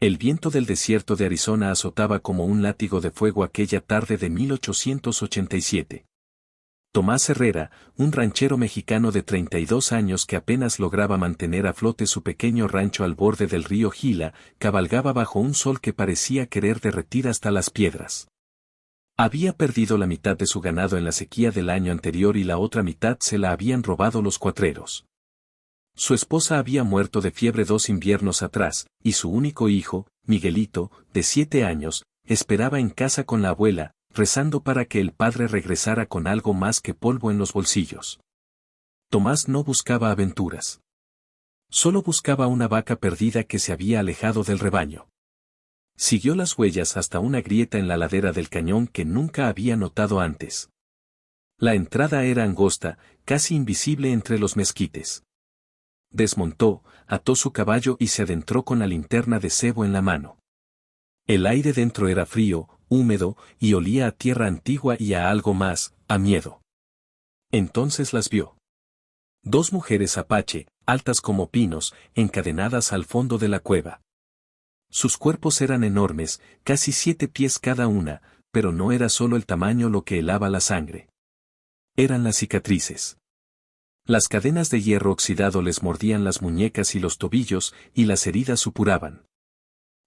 El viento del desierto de Arizona azotaba como un látigo de fuego aquella tarde de 1887. Tomás Herrera, un ranchero mexicano de 32 años que apenas lograba mantener a flote su pequeño rancho al borde del río Gila, cabalgaba bajo un sol que parecía querer derretir hasta las piedras. Había perdido la mitad de su ganado en la sequía del año anterior y la otra mitad se la habían robado los cuatreros. Su esposa había muerto de fiebre 2 inviernos atrás, y su único hijo, Miguelito, de 7 años, esperaba en casa con la abuela, rezando para que el padre regresara con algo más que polvo en los bolsillos. Tomás no buscaba aventuras. Solo buscaba una vaca perdida que se había alejado del rebaño. Siguió las huellas hasta una grieta en la ladera del cañón que nunca había notado antes. La entrada era angosta, casi invisible entre los mezquites. Desmontó, ató su caballo y se adentró con la linterna de cebo en la mano. El aire dentro era frío, húmedo, y olía a tierra antigua y a algo más, a miedo. Entonces las vio. 2 mujeres apache, altas como pinos, encadenadas al fondo de la cueva. Sus cuerpos eran enormes, casi 7 pies cada una, pero no era solo el tamaño lo que helaba la sangre. Eran las cicatrices. Las cadenas de hierro oxidado les mordían las muñecas y los tobillos, y las heridas supuraban.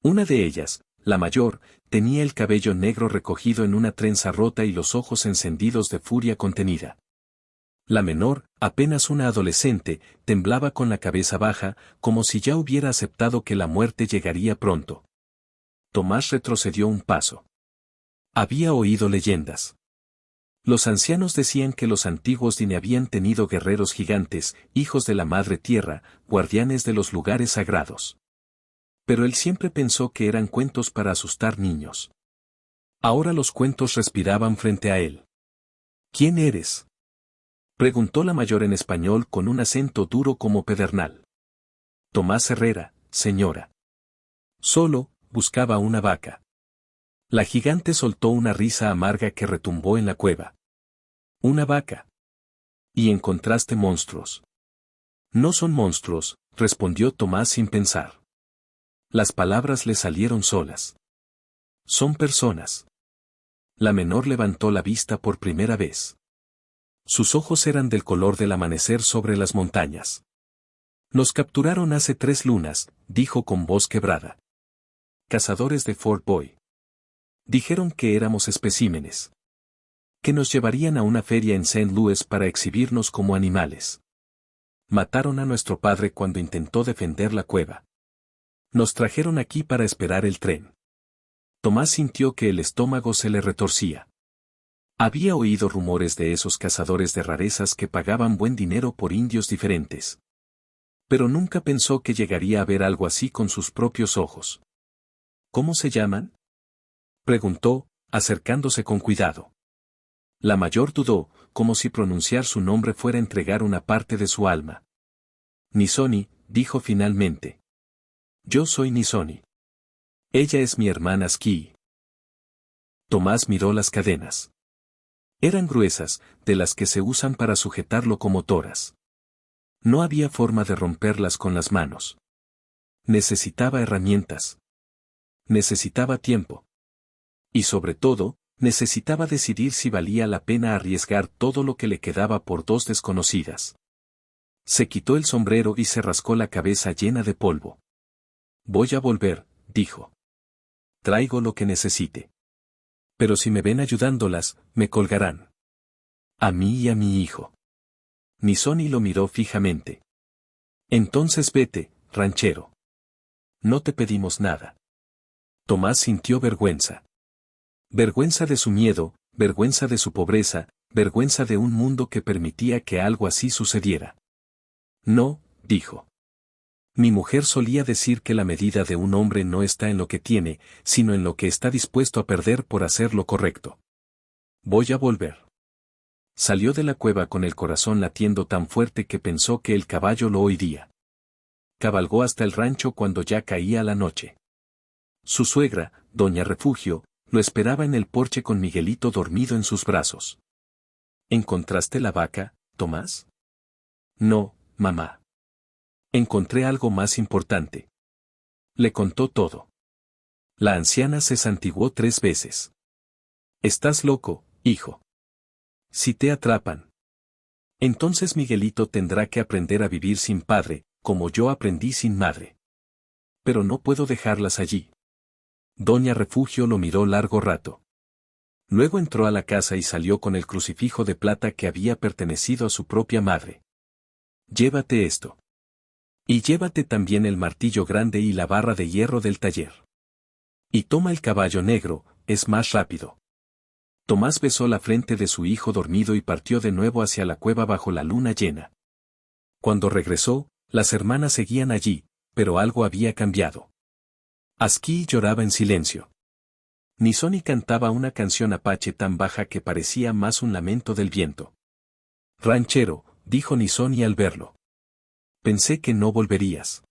Una de ellas, la mayor, tenía el cabello negro recogido en una trenza rota y los ojos encendidos de furia contenida. La menor, apenas una adolescente, temblaba con la cabeza baja, como si ya hubiera aceptado que la muerte llegaría pronto. Tomás retrocedió un paso. Había oído leyendas. Los ancianos decían que los antiguos Dine habían tenido guerreros gigantes, hijos de la madre tierra, guardianes de los lugares sagrados. Pero él siempre pensó que eran cuentos para asustar niños. Ahora los cuentos respiraban frente a él. ¿Quién eres?, preguntó la mayor en español con un acento duro como pedernal. Tomás Herrera, señora. Solo, buscaba una vaca. La gigante soltó una risa amarga que retumbó en la cueva. Una vaca. Y encontraste monstruos. No son monstruos, respondió Tomás sin pensar. Las palabras le salieron solas. Son personas. La menor levantó la vista por primera vez. Sus ojos eran del color del amanecer sobre las montañas. Nos capturaron hace 3 lunas, dijo con voz quebrada. Cazadores de Fort Boy. Dijeron que éramos especímenes. Que nos llevarían a una feria en St. Louis para exhibirnos como animales. Mataron a nuestro padre cuando intentó defender la cueva. Nos trajeron aquí para esperar el tren. Tomás sintió que el estómago se le retorcía. Había oído rumores de esos cazadores de rarezas que pagaban buen dinero por indios diferentes. Pero nunca pensó que llegaría a ver algo así con sus propios ojos. ¿Cómo se llaman?, preguntó, acercándose con cuidado. La mayor dudó, como si pronunciar su nombre fuera entregar una parte de su alma. Nisoni, dijo finalmente. Yo soy Nisoni. Ella es mi hermana Ski. Tomás miró las cadenas. Eran gruesas, de las que se usan para sujetar locomotoras. No había forma de romperlas con las manos. Necesitaba herramientas. Necesitaba tiempo. Y sobre todo, necesitaba decidir si valía la pena arriesgar todo lo que le quedaba por 2 desconocidas. Se quitó el sombrero y se rascó la cabeza llena de polvo. Voy a volver, dijo. Traigo lo que necesite. Pero si me ven ayudándolas, me colgarán. A mí y a mi hijo. Nisoni lo miró fijamente. Entonces vete, ranchero. No te pedimos nada. Tomás sintió vergüenza. Vergüenza de su miedo, vergüenza de su pobreza, vergüenza de un mundo que permitía que algo así sucediera. No, dijo. Mi mujer solía decir que la medida de un hombre no está en lo que tiene, sino en lo que está dispuesto a perder por hacer lo correcto. Voy a volver. Salió de la cueva con el corazón latiendo tan fuerte que pensó que el caballo lo oiría. Cabalgó hasta el rancho cuando ya caía la noche. Su suegra, doña Refugio, lo esperaba en el porche con Miguelito dormido en sus brazos. ¿Encontraste la vaca, Tomás? No, mamá. Encontré algo más importante. Le contó todo. La anciana se santiguó 3 veces. Estás loco, hijo. Si te atrapan. Entonces Miguelito tendrá que aprender a vivir sin padre, como yo aprendí sin madre. Pero no puedo dejarlas allí. Doña Refugio lo miró largo rato. Luego entró a la casa y salió con el crucifijo de plata que había pertenecido a su propia madre. Llévate esto. Y llévate también el martillo grande y la barra de hierro del taller. Y toma el caballo negro, es más rápido. Tomás besó la frente de su hijo dormido y partió de nuevo hacia la cueva bajo la luna llena. Cuando regresó, las hermanas seguían allí, pero algo había cambiado. Asquí lloraba en silencio. Nisoni cantaba una canción apache tan baja que parecía más un lamento del viento. Ranchero, dijo Nisoni al verlo. Pensé que no volverías.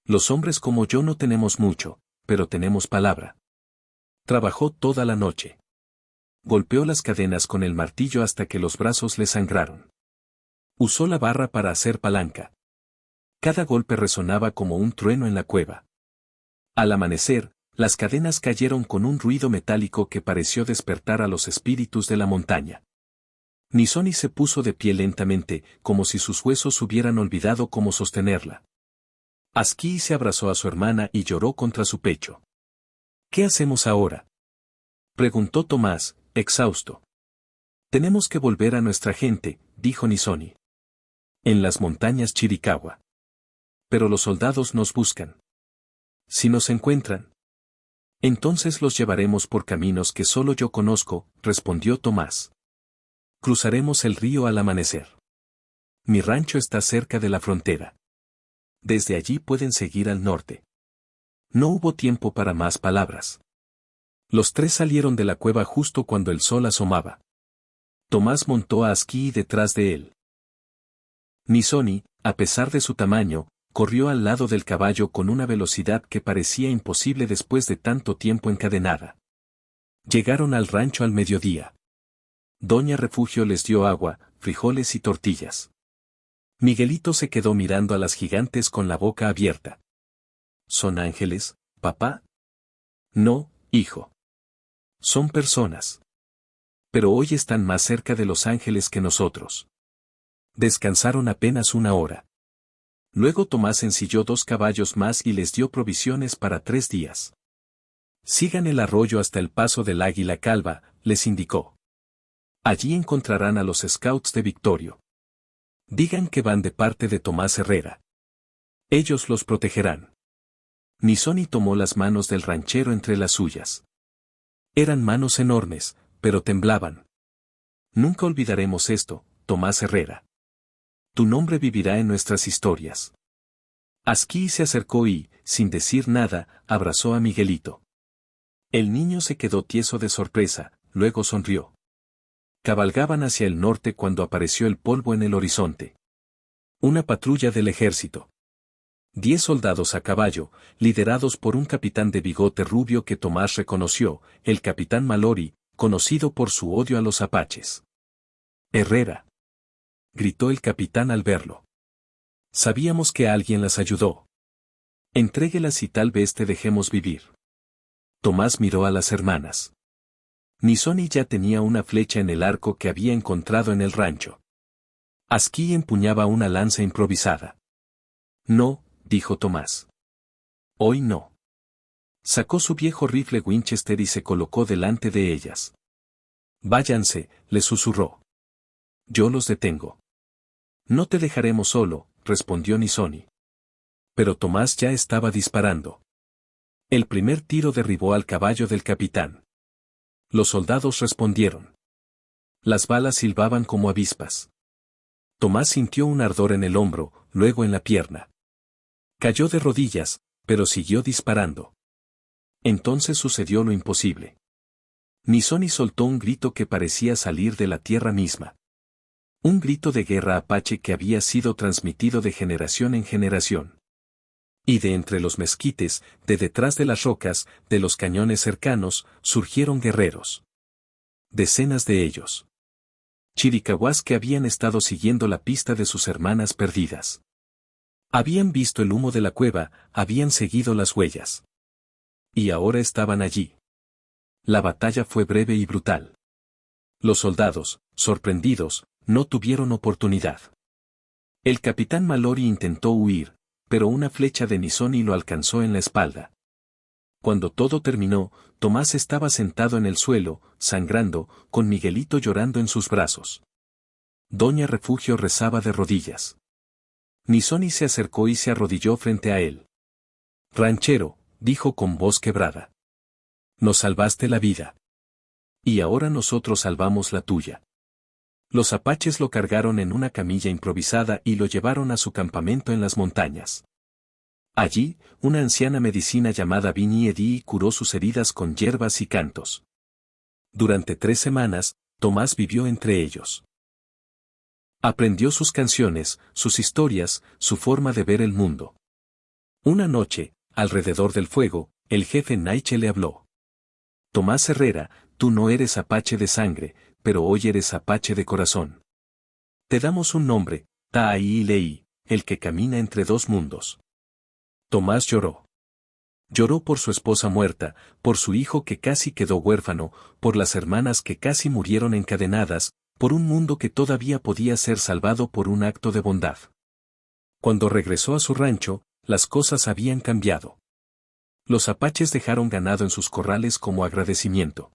Los hombres como yo no tenemos mucho, pero tenemos palabra. Trabajó toda la noche. Golpeó las cadenas con el martillo hasta que los brazos le sangraron. Usó la barra para hacer palanca. Cada golpe resonaba como un trueno en la cueva. Al amanecer, las cadenas cayeron con un ruido metálico que pareció despertar a los espíritus de la montaña. Nisoni se puso de pie lentamente, como si sus huesos hubieran olvidado cómo sostenerla. Asquí se abrazó a su hermana y lloró contra su pecho. ¿Qué hacemos ahora?, preguntó Tomás, exhausto. Tenemos que volver a nuestra gente, dijo Nisoni. En las montañas Chiricahua. Pero los soldados nos buscan. Si nos encuentran, entonces los llevaremos por caminos que solo yo conozco, respondió Tomás. Cruzaremos el río al amanecer. Mi rancho está cerca de la frontera. Desde allí pueden seguir al norte. No hubo tiempo para más palabras. Los 3 salieron de la cueva justo cuando el sol asomaba. Tomás montó a Asquí detrás de él. Nisoni, a pesar de su tamaño, corrió al lado del caballo con una velocidad que parecía imposible después de tanto tiempo encadenada. Llegaron al rancho al mediodía. Doña Refugio les dio agua, frijoles y tortillas. Miguelito se quedó mirando a las gigantes con la boca abierta. ¿Son ángeles, papá? No, hijo. Son personas. Pero hoy están más cerca de los ángeles que nosotros. Descansaron apenas 1 hora. Luego Tomás ensilló 2 caballos más y les dio provisiones para 3 días. Sigan el arroyo hasta el paso del Águila Calva, les indicó. Allí encontrarán a los scouts de Victorio. Digan que van de parte de Tomás Herrera. Ellos los protegerán. Nisoni tomó las manos del ranchero entre las suyas. Eran manos enormes, pero temblaban. Nunca olvidaremos esto, Tomás Herrera. Tu nombre vivirá en nuestras historias. Asquí se acercó y, sin decir nada, abrazó a Miguelito. El niño se quedó tieso de sorpresa, luego sonrió. Cabalgaban hacia el norte cuando apareció el polvo en el horizonte. Una patrulla del ejército. 10 soldados a caballo, liderados por un capitán de bigote rubio que Tomás reconoció, el capitán Mallory, conocido por su odio a los apaches. Herrera, gritó el capitán al verlo. Sabíamos que alguien las ayudó. Entréguelas y tal vez te dejemos vivir. Tomás miró a las hermanas. Nisoni ya tenía una flecha en el arco que había encontrado en el rancho. Asquí empuñaba una lanza improvisada. No, dijo Tomás. Hoy no. Sacó su viejo rifle Winchester y se colocó delante de ellas. Váyanse, le susurró. Yo los detengo. No te dejaremos solo, respondió Nisoni. Pero Tomás ya estaba disparando. El primer tiro derribó al caballo del capitán. Los soldados respondieron. Las balas silbaban como avispas. Tomás sintió un ardor en el hombro, luego en la pierna. Cayó de rodillas, pero siguió disparando. Entonces sucedió lo imposible. Nisoni soltó un grito que parecía salir de la tierra misma. Un grito de guerra apache que había sido transmitido de generación en generación. Y de entre los mezquites, de detrás de las rocas, de los cañones cercanos, surgieron guerreros. Decenas de ellos. Chiricahuas que habían estado siguiendo la pista de sus hermanas perdidas. Habían visto el humo de la cueva, habían seguido las huellas. Y ahora estaban allí. La batalla fue breve y brutal. Los soldados, sorprendidos, no tuvieron oportunidad. El capitán Mallory intentó huir, pero una flecha de Nisoni lo alcanzó en la espalda. Cuando todo terminó, Tomás estaba sentado en el suelo, sangrando, con Miguelito llorando en sus brazos. Doña Refugio rezaba de rodillas. Nisoni se acercó y se arrodilló frente a él. Ranchero, dijo con voz quebrada. Nos salvaste la vida. Y ahora nosotros salvamos la tuya. Los apaches lo cargaron en una camilla improvisada y lo llevaron a su campamento en las montañas. Allí, una anciana medicina llamada Bini Edi curó sus heridas con hierbas y cantos. Durante 3 semanas, Tomás vivió entre ellos. Aprendió sus canciones, sus historias, su forma de ver el mundo. Una noche, alrededor del fuego, el jefe Naiche le habló. Tomás Herrera, tú no eres apache de sangre, pero hoy eres apache de corazón. Te damos un nombre, Taai-Lei, el que camina entre 2 mundos. Tomás lloró. Lloró por su esposa muerta, por su hijo que casi quedó huérfano, por las hermanas que casi murieron encadenadas, por un mundo que todavía podía ser salvado por un acto de bondad. Cuando regresó a su rancho, las cosas habían cambiado. Los apaches dejaron ganado en sus corrales como agradecimiento.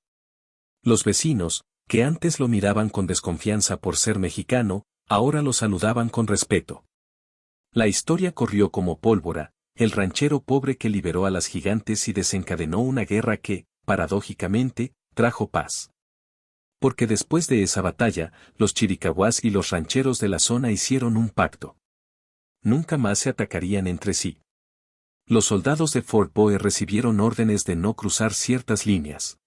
Los vecinos, que antes lo miraban con desconfianza por ser mexicano, ahora lo saludaban con respeto. La historia corrió como pólvora, el ranchero pobre que liberó a las gigantes y desencadenó una guerra que, paradójicamente, trajo paz. Porque después de esa batalla, los chiricahuas y los rancheros de la zona hicieron un pacto. Nunca más se atacarían entre sí. Los soldados de Fort Boe recibieron órdenes de no cruzar ciertas líneas.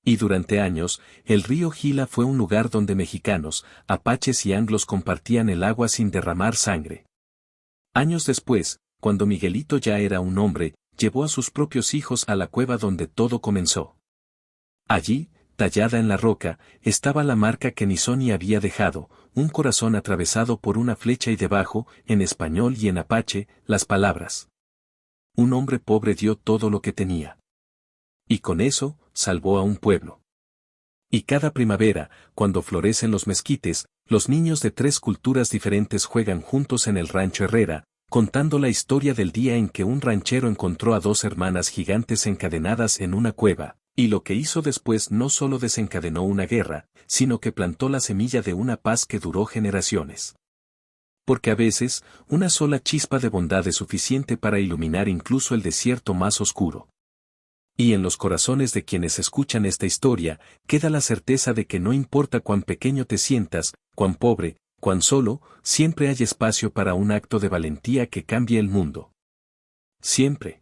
Y durante años, el río Gila fue un lugar donde mexicanos, apaches y anglos compartían el agua sin derramar sangre. Años después, cuando Miguelito ya era un hombre, llevó a sus propios hijos a la cueva donde todo comenzó. Allí, tallada en la roca, estaba la marca que Nisoni había dejado, un corazón atravesado por una flecha y debajo, en español y en apache, las palabras. Un hombre pobre dio todo lo que tenía. Y con eso, salvó a un pueblo. Y cada primavera, cuando florecen los mezquites, los niños de 3 culturas diferentes juegan juntos en el rancho Herrera, contando la historia del día en que un ranchero encontró a 2 hermanas gigantes encadenadas en una cueva, y lo que hizo después no solo desencadenó una guerra, sino que plantó la semilla de una paz que duró generaciones. Porque a veces, una sola chispa de bondad es suficiente para iluminar incluso el desierto más oscuro. Y en los corazones de quienes escuchan esta historia, queda la certeza de que no importa cuán pequeño te sientas, cuán pobre, cuán solo, siempre hay espacio para un acto de valentía que cambie el mundo. Siempre.